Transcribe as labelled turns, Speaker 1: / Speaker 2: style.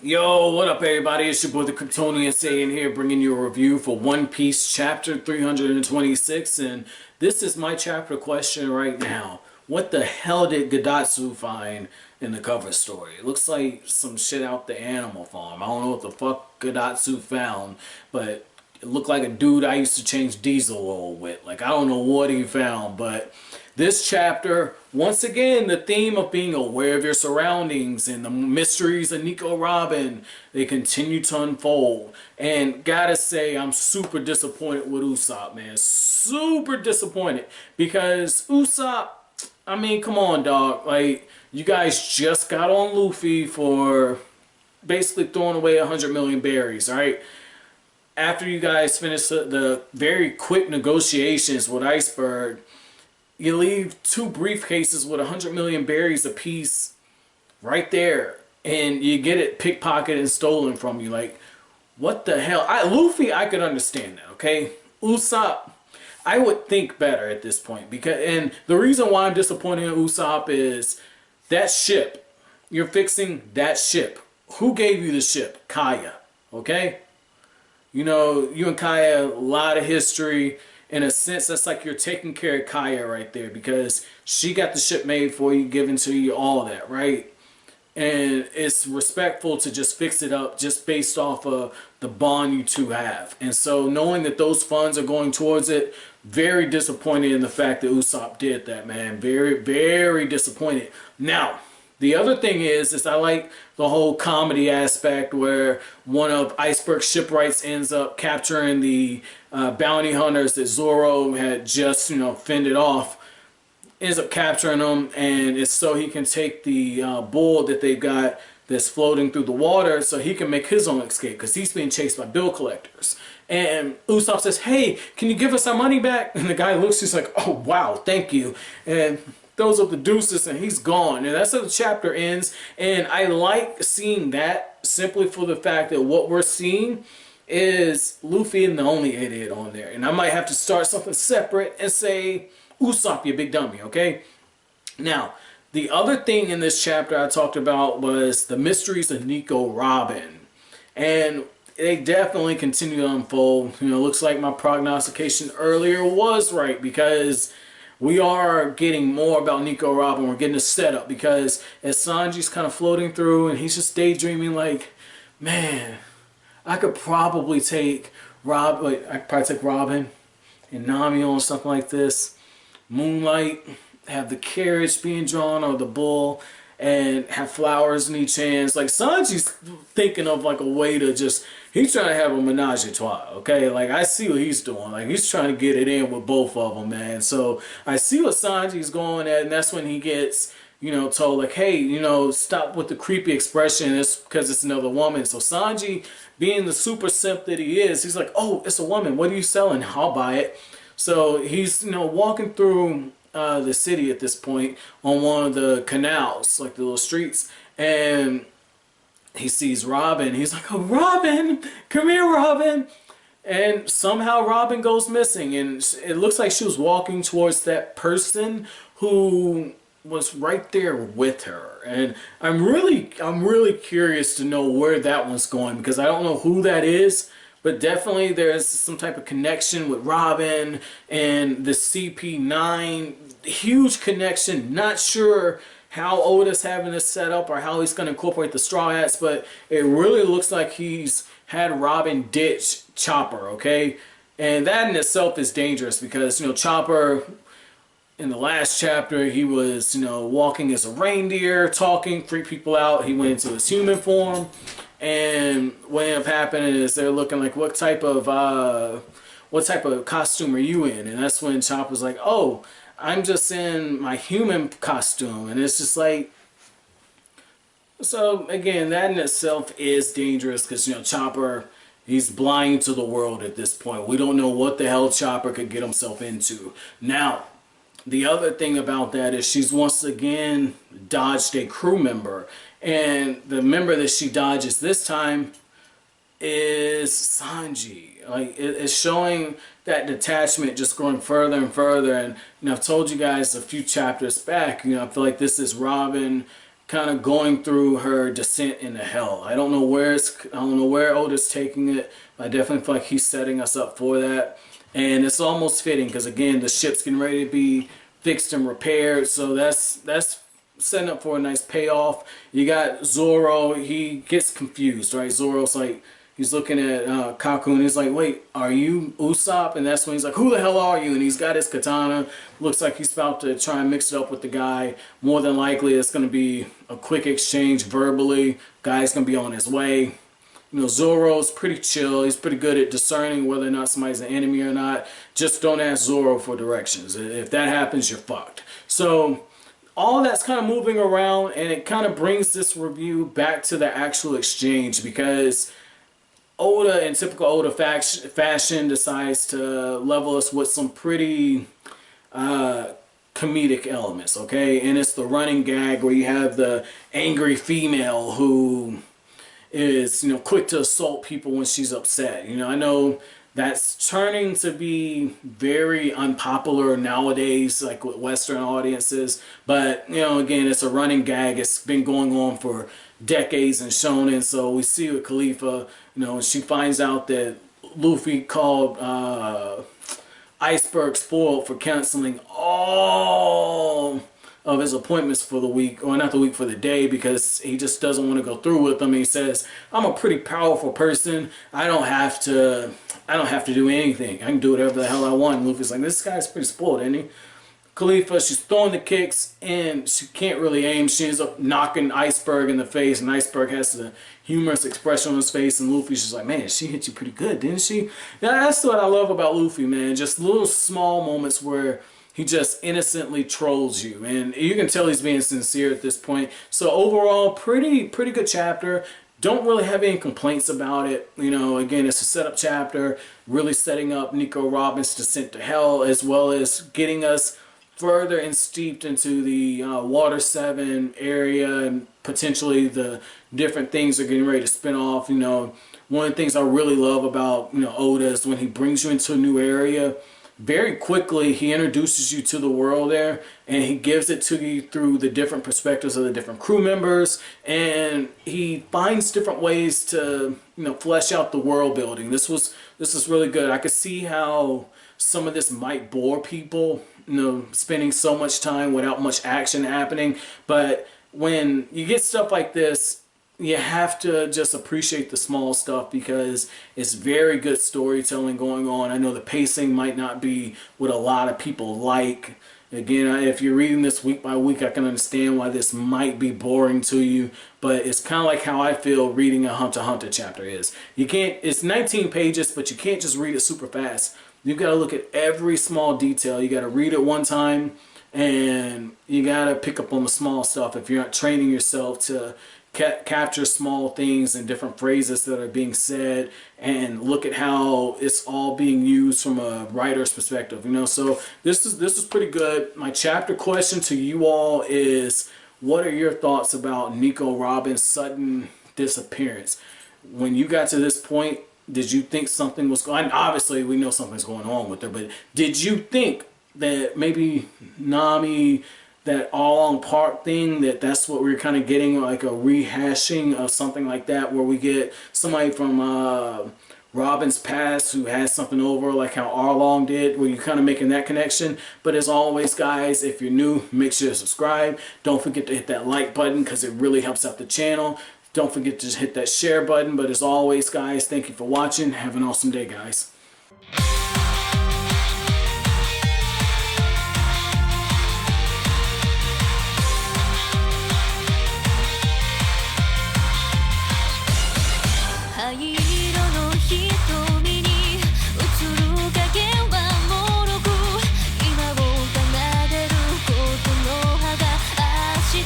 Speaker 1: Yo, what up everybody? It's your boy the Kryptonian saying here, bringing you a review for One Piece chapter 326, and this is my chapter question right now. What the hell did Gadatsu find in the cover story? It looks like some shit out the animal farm. I don't know what the fuck Gadatsu found, but it looked like a dude I used to change diesel oil with. Like, I don't know what he found, but this chapter, once again, the theme of being aware of your surroundings and the mysteries of Nico Robin, they continue to unfold. And gotta say, I'm super disappointed with Usopp, man. Super disappointed. Because Usopp, I mean, come on, dog. Like, you guys just got on Luffy for basically throwing away 100 million berries, right? After you guys finish the very quick negotiations with Iceberg, you leave two briefcases with 100 million berries apiece right there, and you get it pickpocketed and stolen from you. Like, what the hell? Luffy, I could understand that, okay? Usopp, I would think better at this point. And the reason why I'm disappointed in Usopp is that ship. You're fixing that ship. Who gave you the ship? Kaya, okay? You know, you and Kaya, a lot of history. In a sense, that's like you're taking care of Kaya right there, because she got the ship made for you, given to you, all of that, right? And it's respectful to just fix it up just based off of the bond you two have. And so knowing that those funds are going towards it, very disappointed in the fact that Usopp did that, man. Very, very disappointed. Now, the other thing is I like the whole comedy aspect where one of Iceberg's shipwrights ends up capturing the bounty hunters that Zoro had just, fended off. Ends up capturing them, and it's so he can take the bull that they've got that's floating through the water so he can make his own escape, because he's being chased by bill collectors. And Usopp says, "Hey, can you give us our money back?" And the guy looks, he's like, "Oh, wow, thank you." And throws up the deuces, and he's gone. And that's how the chapter ends. And I like seeing that simply for the fact that what we're seeing is Luffy and the only idiot on there. And I might have to start something separate and say, Usopp, you big dummy, okay? Now, the other thing in this chapter I talked about was the mysteries of Nico Robin. And they definitely continue to unfold. Looks like my prognostication earlier was right, because we are getting more about Nico Robin. We're getting a setup, because as Sanji's kind of floating through and he's just daydreaming like, man, I could probably take Robin and Nami on something like this. Moonlight, have the carriage being drawn or the bull, and have flowers in each hand. Like, Sanji's thinking of like a way to just, he's trying to have a menage a trois, okay? Like, I see what he's doing. Like, he's trying to get it in with both of them, man. So I see what Sanji's going at, and that's when he gets, told like, hey, stop with the creepy expression. It's because it's another woman. So Sanji, being the super simp that he is, he's like, oh, it's a woman. What are you selling? I'll buy it. So he's, walking through the city at this point on one of the canals, like the little streets, and he sees Robin. He's like, oh, Robin, come here, Robin. And somehow Robin goes missing, and it looks like she was walking towards that person who was right there with her. And I'm really curious to know where that one's going, because I don't know who that is. But definitely there's some type of connection with Robin and the CP9. Huge connection. Not sure how Oda's having this set up or how he's going to incorporate the Straw Hats, but it really looks like he's had Robin ditch Chopper, okay? And that in itself is dangerous, because, Chopper, in the last chapter, he was, walking as a reindeer, talking, freak people out. He went into his human form. And what ended up happening is they're looking like, what type of costume are you in? And that's when Chopper's like, oh, I'm just in my human costume. And it's just like, so again, that in itself is dangerous, because, Chopper, he's blind to the world at this point. We don't know what the hell Chopper could get himself into. Now, the other thing about that is she's once again dodged a crew member. And the member that she dodges this time is Sanji. Like, it's showing that detachment just going further and further. And I've told you guys a few chapters back, I feel like this is Robin kind of going through her descent into hell. I don't know where Oda's taking it, but I definitely feel like he's setting us up for that. And it's almost fitting because, again, the ship's getting ready to be fixed and repaired, so that's setting up for a nice payoff. You got Zoro, he gets confused, right? Zoro's like, he's looking at Kaku and he's like, wait, are you Usopp? And that's when he's like, who the hell are you? And he's got his katana. Looks like he's about to try and mix it up with the guy. More than likely, it's going to be a quick exchange verbally. Guy's going to be on his way. You know, Zoro's pretty chill. He's pretty good at discerning whether or not somebody's an enemy or not. Just don't ask Zoro for directions. If that happens, you're fucked. So all that's kind of moving around, and it kind of brings this review back to the actual exchange, because Oda, in typical Oda fashion, decides to level us with some pretty comedic elements, okay? And it's the running gag where you have the angry female who is, you know, quick to assault people when she's upset. You know, I know that's turning to be very unpopular nowadays, like with Western audiences. But, you know, again, it's a running gag. It's been going on for decades in shonen. So we see with Kalifa, you know, she finds out that Luffy called Iceberg spoiled for canceling all of his appointments for the week, or not the week, for the day, because he just doesn't want to go through with them. He says, I'm a pretty powerful person. I don't have to do anything. I can do whatever the hell I want. And Luffy's like, this guy's pretty spoiled, isn't he? Kalifa, she's throwing the kicks and she can't really aim. She ends up knocking Iceberg in the face, and Iceberg has the humorous expression on his face, and Luffy's just like, man, she hit you pretty good, didn't she? Yeah, that's what I love about Luffy, man. Just little small moments where he just innocently trolls you, and you can tell he's being sincere at this point. So overall, pretty good chapter. Don't really have any complaints about it. You know, again, it's a setup chapter, really setting up Nico Robin's descent to hell, as well as getting us further and steeped into the Water 7 area, and potentially the different things are getting ready to spin off. You know, one of the things I really love about, you know, Oda is when he brings you into a new area, very quickly he introduces you to the world there, and he gives it to you through the different perspectives of the different crew members, and he finds different ways to, you know, flesh out the world building. This is really good. I could see how some of this might bore people, you know, spending so much time without much action happening, but when you get stuff like this, you have to just appreciate the small stuff, because it's very good storytelling going on. I know the pacing might not be what a lot of people like. Again, if you're reading this week by week, I can understand why this might be boring to you, but it's kind of like how I feel reading a Hunter x Hunter chapter is. You can't, it's 19 pages, but you can't just read it super fast. You've got to look at every small detail. You got to read it one time, and you got to pick up on the small stuff if you're not training yourself to capture small things and different phrases that are being said, and look at how it's all being used from a writer's perspective. You know, so this is pretty good. My chapter question to you all is, what are your thoughts about Nico Robin's sudden disappearance? When you got to this point, did you think something was going on? Obviously, we know something's going on with her, but did you think that maybe Nami, that all on part thing, that's what we're kind of getting, like a rehashing of something like that, where we get somebody from Robin's past who has something over, like how Arlong did, where you're kind of making that connection. But as always, guys, if you're new, make sure to subscribe. Don't forget to hit that like button, because it really helps out the channel. Don't forget to hit that share button. But as always, guys, thank you for watching. Have an awesome day, guys.
Speaker 2: Are you